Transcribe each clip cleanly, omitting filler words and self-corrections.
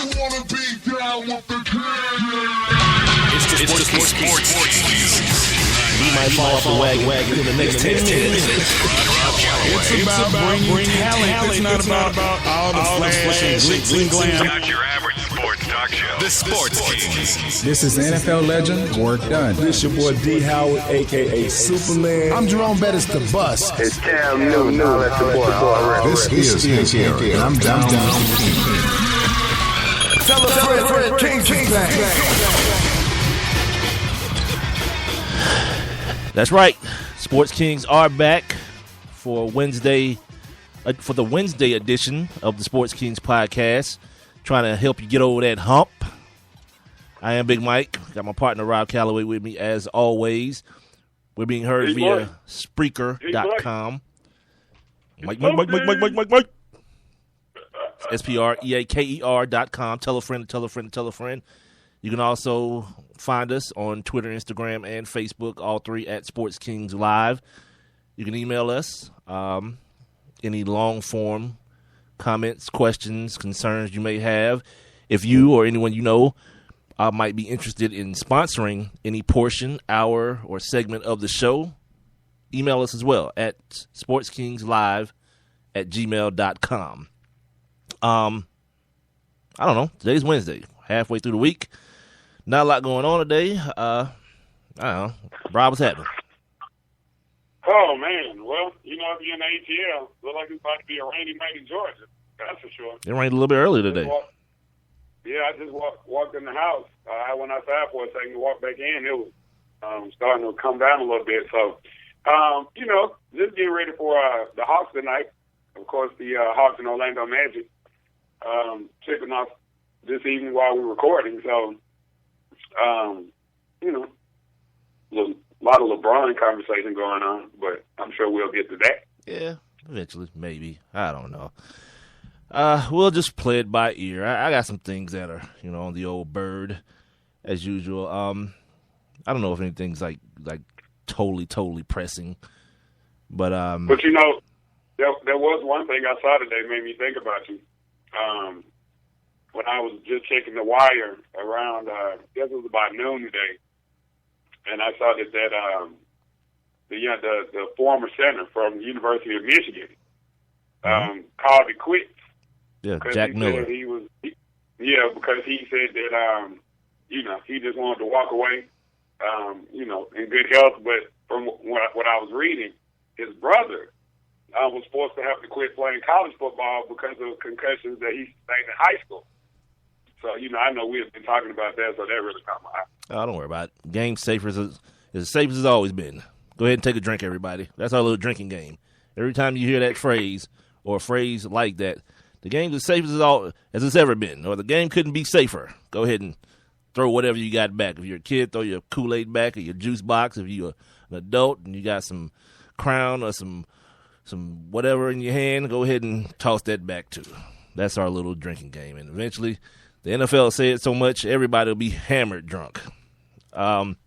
It's the sports. You might fall off the wagon in the next 10 minutes. It's about bringing talent. It's not about all the flash and glitz and glam. Not your average sports talk show. The Sports Kings. This is NFL legend, work done. This your boy D. Howard, a.k.a. Superman. I'm Jerome Bettis, the bus. It's Cam Newton. That's the boy already. This is NCAA, and I'm down. Tell us Fred King's back. That's right. Sports Kings are back for Wednesday, for the Wednesday edition of the Sports Kings podcast, trying to help you get over that hump. I am Big Mike. Got my partner Rob Calloway with me as always. We're being heard via Spreaker.com. Mike. SPREAKER.com. Tell a friend. You can also find us on Twitter, Instagram, and Facebook, all three at Sports Kings Live. You can email us any long-form comments, questions, concerns you may have. If you or anyone you know might be interested in sponsoring any portion, hour, or segment of the show, email us as well at sportskingslive@gmail.com. I don't know. Today's Wednesday, halfway through the week. Not a lot going on today. I don't know. Rob, what's happening? Oh, man. Well, if you're in the ATL, look like it's about to be a rainy night in Georgia. That's for sure. It rained a little bit earlier today. I just walked in the house. I went outside for a second to walk back in. It was starting to come down a little bit. So, just getting ready for the Hawks tonight. Of course, the Hawks and Orlando Magic kicking off this evening while we're recording. So, a lot of LeBron conversation going on, but I'm sure we'll get to that. Yeah, eventually, maybe. I don't know. We'll just play it by ear. I got some things that are, on the old bird, as usual. I don't know if anything's like totally pressing, but there was one thing I saw today that made me think about you. When I was just checking the wire around, I guess it was about noon today, and I saw that the former center from the University of Michigan called it quits. Yeah, Jack Miller. Because he said that he just wanted to walk away, in good health. But from what I was reading, his brother was forced to have to quit playing college football because of concussions that he sustained in high school. So, I know we've been talking about that, so that really caught my eye. Oh, don't worry about it. Game's safe as safe as it's always been. Go ahead and take a drink, everybody. That's our little drinking game. Every time you hear that phrase or a phrase like that, the game's as safe as it's ever been, or the game couldn't be safer. Go ahead and throw whatever you got back. If you're a kid, throw your Kool-Aid back or your juice box. If you're an adult and you got some Crown or some whatever in your hand, go ahead and toss that back too. That's our little drinking game. And eventually, the NFL say it so much, everybody will be hammered drunk. Tomorrow,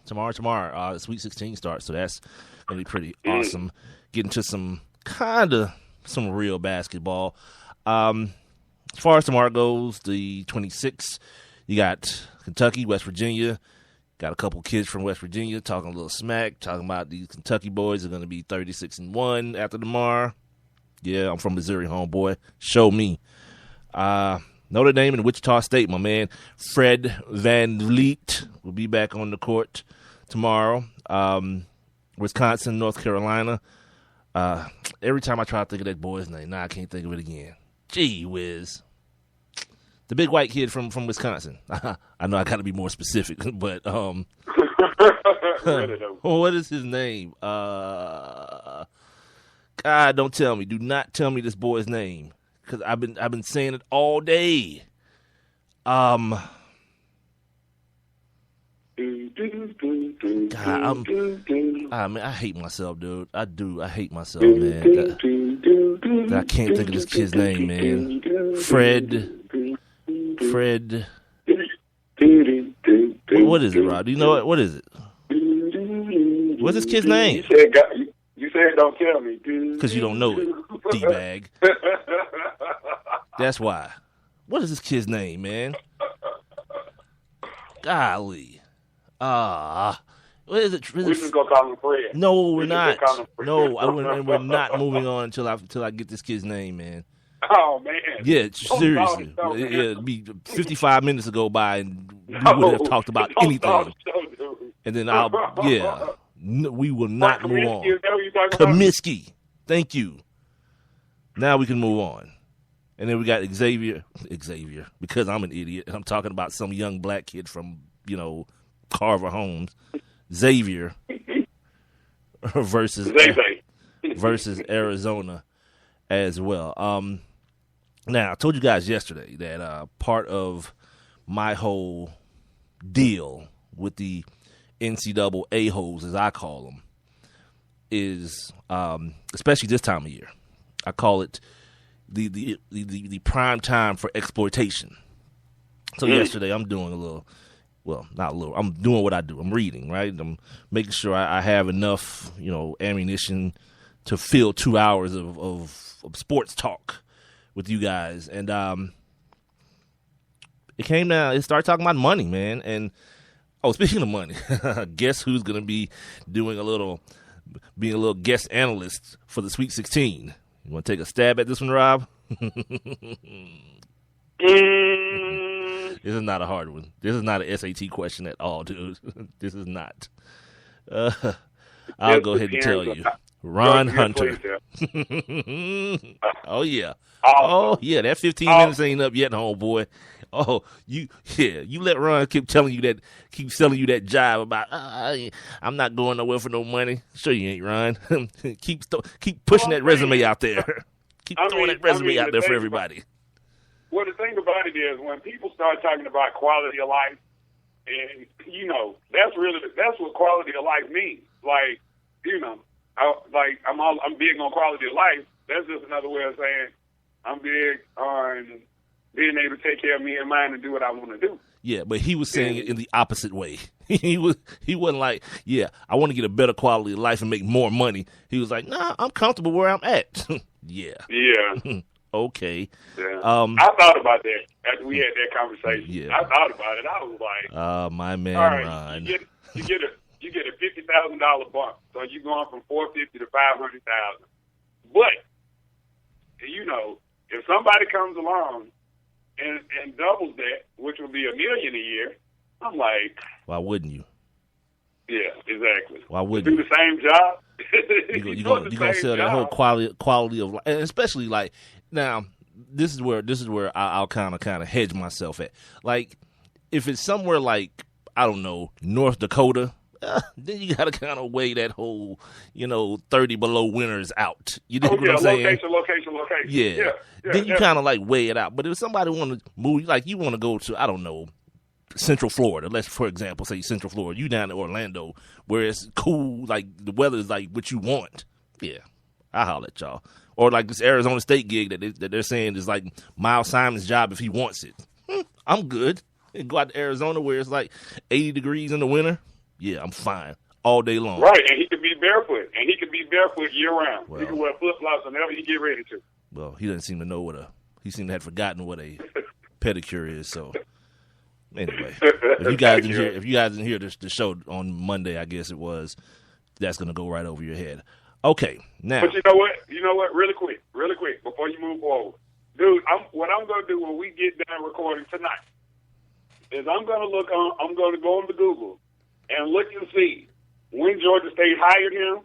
the Sweet 16 starts, so that's going to be pretty awesome. Getting to some real basketball. As far as tomorrow goes, the 26th, you got Kentucky, West Virginia. Got a couple kids from West Virginia talking a little smack, talking about these Kentucky boys are going to be 36-1 after tomorrow. Yeah, I'm from Missouri, homeboy. Show me. Notre Dame and Wichita State, my man. Fred VanVleet will be back on the court tomorrow. Wisconsin, North Carolina. Every time I try to think of that boy's name, now I can't think of it again. Gee whiz. The big white kid from Wisconsin. I know I got to be more specific, but what is his name? God, don't tell me. Do not tell me this boy's name, because I've been saying it all day. God, I hate myself, dude. I do. I hate myself, man. I can't think of this kid's name, man. Fred. What is it, Rob? Do you know it? What is it? What's this kid's name? You said don't tell me, dude. Because you don't know it, D-bag. That's why. What is this kid's name, man? Golly. What is it? We're just going to call him Fred. No, we're not. No, we're not moving on until I get this kid's name, man. Oh, man. Yeah, seriously. It'd be 55 minutes to go by, and we would have talked about anything. And then we will not move on. Comiskey. Thank you. Now we can move on. And then we got Xavier, because I'm an idiot. I'm talking about some young black kid from, Carver Homes. Xavier versus Arizona as well. Now, I told you guys yesterday that part of my whole deal with the NCAA hoes, as I call them, is especially this time of year. I call it the prime time for exploitation. So yesterday I'm doing I'm doing what I do. I'm reading, right? I'm making sure I have enough, ammunition to fill 2 hours of sports talk with you guys. And it started talking about money, man. And speaking of money, guess who's going to be being a little guest analyst for the Sweet 16? You want to take a stab at this one, Rob? This is not a hard one. This is not an SAT question at all, dude. This is not. I'll go ahead and tell you. Ron Hunter. Oh, yeah. Oh, yeah. That 15 minutes ain't up yet, homeboy. Oh, you let Ron keep selling you that jive about, I'm not going nowhere for no money. Sure you ain't, Ron. keep pushing that resume out there. Keep throwing that resume out there for everybody. Well, the thing about it is when people start talking about quality of life, and, that's what quality of life means. Like, I'm big on quality of life. That's just another way of saying I'm big on being able to take care of me and mine and do what I want to do. Yeah, but he was saying it in the opposite way. He wasn't like, I want to get a better quality of life and make more money. He was like, nah, I'm comfortable where I'm at. Yeah. Okay. Yeah. I thought about that after we had that conversation. Yeah. I thought about it. I was like, my man, all right, Ron. You get a $50,000 bump, so you're going from $450,000 to $500,000. But if somebody comes along and doubles that, which would be $1 million a year, I'm like, why wouldn't you? Yeah, exactly. Why wouldn't you do the same job? You're gonna sell that whole quality of life, and especially like now. This is where I'll kind of hedge myself at. Like if it's somewhere like I don't know North Dakota, then you gotta kind of weigh that whole 30 below winters out. You know what I'm saying? Location. Yeah. Then you kind of like weigh it out. But if somebody want to move, like you want to go to I don't know. Central Florida, let's for example say Central Florida, you down in Orlando where it's cool, like the weather is like what you want. Yeah, I holler at y'all. Or like this Arizona State gig that they're saying is like Miles Simon's job if he wants it. I'm good. And go out to Arizona where it's like 80 degrees in the winter. Yeah, I'm fine all day long. Right, and he could be barefoot, year round. Well, he can wear flip flops whenever he get ready to. Well, he doesn't seem to know he seemed to have forgotten what a pedicure is. So. Anyway, if you guys didn't hear the show on Monday, I guess it was, that's gonna go right over your head. Okay, now. But you know what? Really quick, before you move forward, dude. What I'm gonna do when we get done recording tonight is I'm gonna go on to Google and look and see when Georgia State hired him,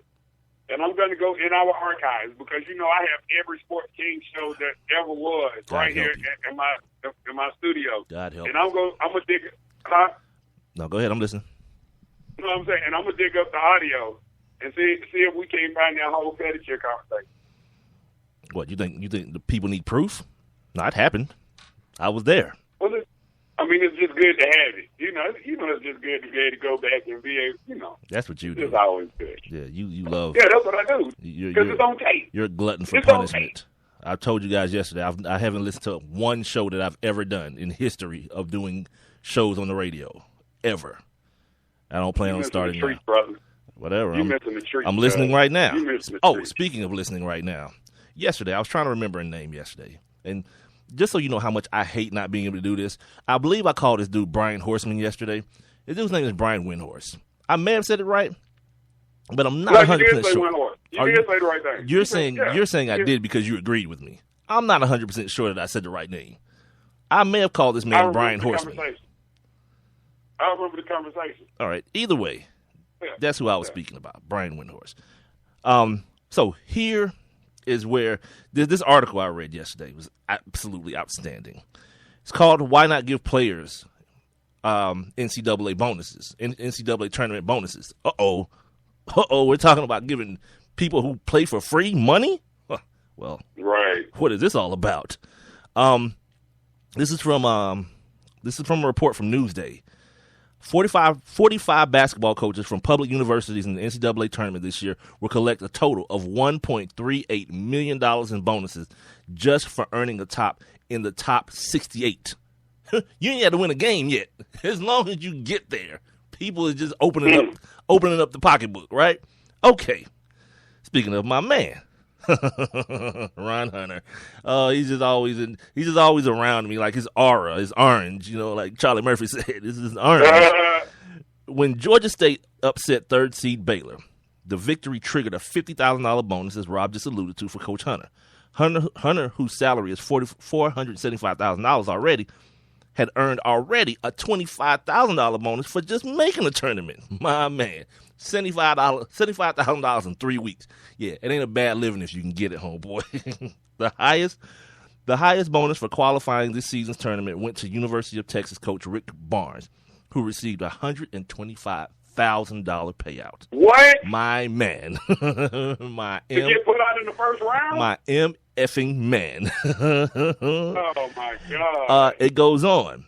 and I'm gonna go in our archives because I have every Sports King show that ever was right here in my studio. God help. And I'm gonna dig. Huh? No, go ahead. I'm listening. You know what I'm saying? And I'm gonna dig up the audio and see if we can find that whole pedicure conversation. What you think the people need proof? No, it happened. I was there. Well, it's just good to have it. It's just good to be able to go back and be able, That's what you do. It's always good. Yeah, you love. Yeah, that's what I do. Because it's on tape. You're a glutton for punishment. I told you guys yesterday, I haven't listened to one show that I've ever done in history of doing shows on the radio, ever. I don't plan on starting now. Brother. Whatever. I'm listening right now. Speaking of listening right now, yesterday, I was trying to remember a name yesterday, and just so you know how much I hate not being able to do this, I believe I called this dude Brian Horseman yesterday. This dude's name is Brian Windhorse. I may have said it right, but I'm not 100% sure. You did say the right thing. You're saying I did because you agreed with me. I'm not 100% sure that I said the right name. I may have called this man Brian Horseman. I remember the conversation. All right. Either way, that's who I was speaking about, Brian Windhorse. So here is where this article I read yesterday was absolutely outstanding. It's called "Why Not Give Players NCAA bonuses, NCAA tournament bonuses." We're talking about giving people who play for free money? Well, right. What is this all about? This is from a report from Newsday. 45 basketball coaches from public universities in the NCAA tournament this year will collect a total of $1.38 million in bonuses just for earning in the top 68. You ain't had to win a game yet. As long as you get there, people are just opening up the pocketbook, right? Okay. Speaking of my man, Ron Hunter, he's just always around me, like his aura is orange, like Charlie Murphy said. This is orange. When Georgia State upset third seed Baylor, the victory triggered a $50,000 bonus, as Rob just alluded to, for Coach Hunter. Hunter, whose salary is $475,000 already, had earned already a $25,000 bonus for just making a tournament. My man, $75,000 in 3 weeks. Yeah, it ain't a bad living if you can get it, homeboy. The highest bonus for qualifying this season's tournament went to University of Texas coach Rick Barnes, who received a $125,000 payout. What? My man. To get put out in the first round? My effing man. Oh, my God. It goes on.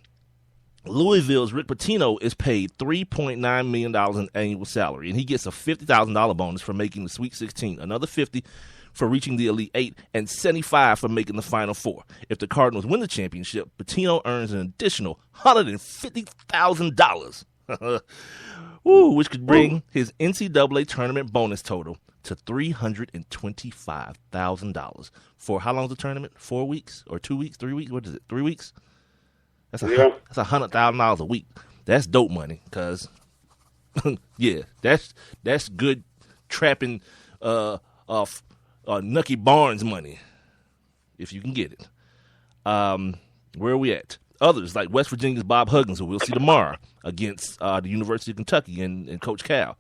Louisville's Rick Pitino is paid $3.9 million in annual salary, and he gets a $50,000 bonus for making the Sweet 16, another $50,000 for reaching the Elite Eight, and $75,000 for making the Final Four. If the Cardinals win the championship, Pitino earns an additional $150,000, which could bring his NCAA tournament bonus total to $325,000 for how long's the tournament? 4 weeks or 2 weeks? 3 weeks? What is it? 3 weeks? That's $100,000 a week. That's dope money, cause yeah, that's good trapping Nucky Barnes money if you can get it. Where are we at? Others like West Virginia's Bob Huggins, who we'll see tomorrow against the University of Kentucky and Coach Cal,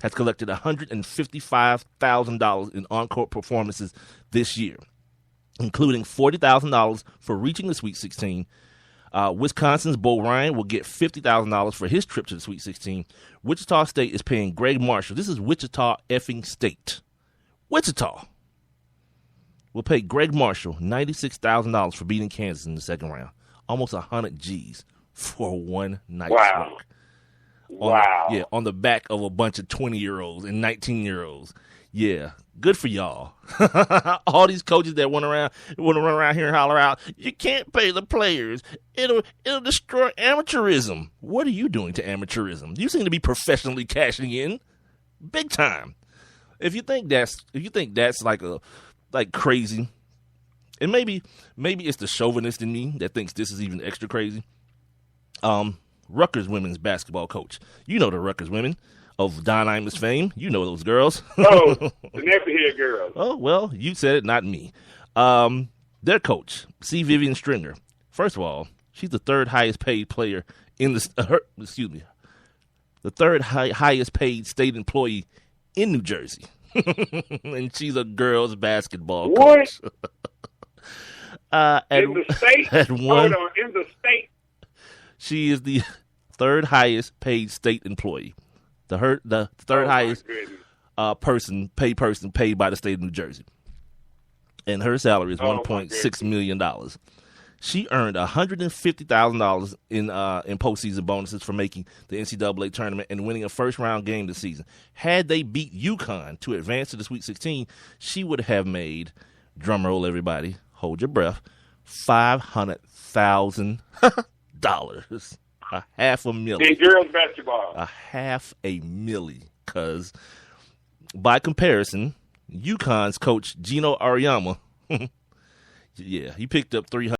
has collected $155,000 in on-court performances this year, including $40,000 for reaching the Sweet 16. Wisconsin's Bo Ryan will get $50,000 for his trip to the Sweet 16. Wichita State is paying Greg Marshall. This is Wichita effing State. Wichita will pay Greg Marshall $96,000 for beating Kansas in the second round. Almost 100 G's for one night's work. On the back of a bunch of 20-year-olds and 19-year-olds. Yeah, good for y'all. All these coaches that want to run around here and holler out, you can't pay the players. It'll destroy amateurism. What are you doing to amateurism? You seem to be professionally cashing in, big time. If you think that's like crazy, and maybe it's the chauvinist in me that thinks this is even extra crazy. Rutgers women's basketball coach. You know the Rutgers women of Don Imus fame. You know those girls. Oh, the Neverhead girls. Oh, well, you said it, not me. Their coach, C. Vivian Stringer. First of all, she's the third highest paid player in the third highest paid state employee in New Jersey. And she's a girls basketball coach. In the state? In the state? She is the third highest paid state employee. The third highest person paid by the state of New Jersey. And her salary is $1.6 million. She earned $150,000 in postseason bonuses for making the NCAA tournament and winning a first-round game this season. Had they beat UConn to advance to the Sweet 16, she would have made, drumroll everybody, hold your breath, $500,000. $500,000. In girls basketball. $500,000, because by comparison, UConn's coach Gino Auriemma, yeah, he picked up $300,000.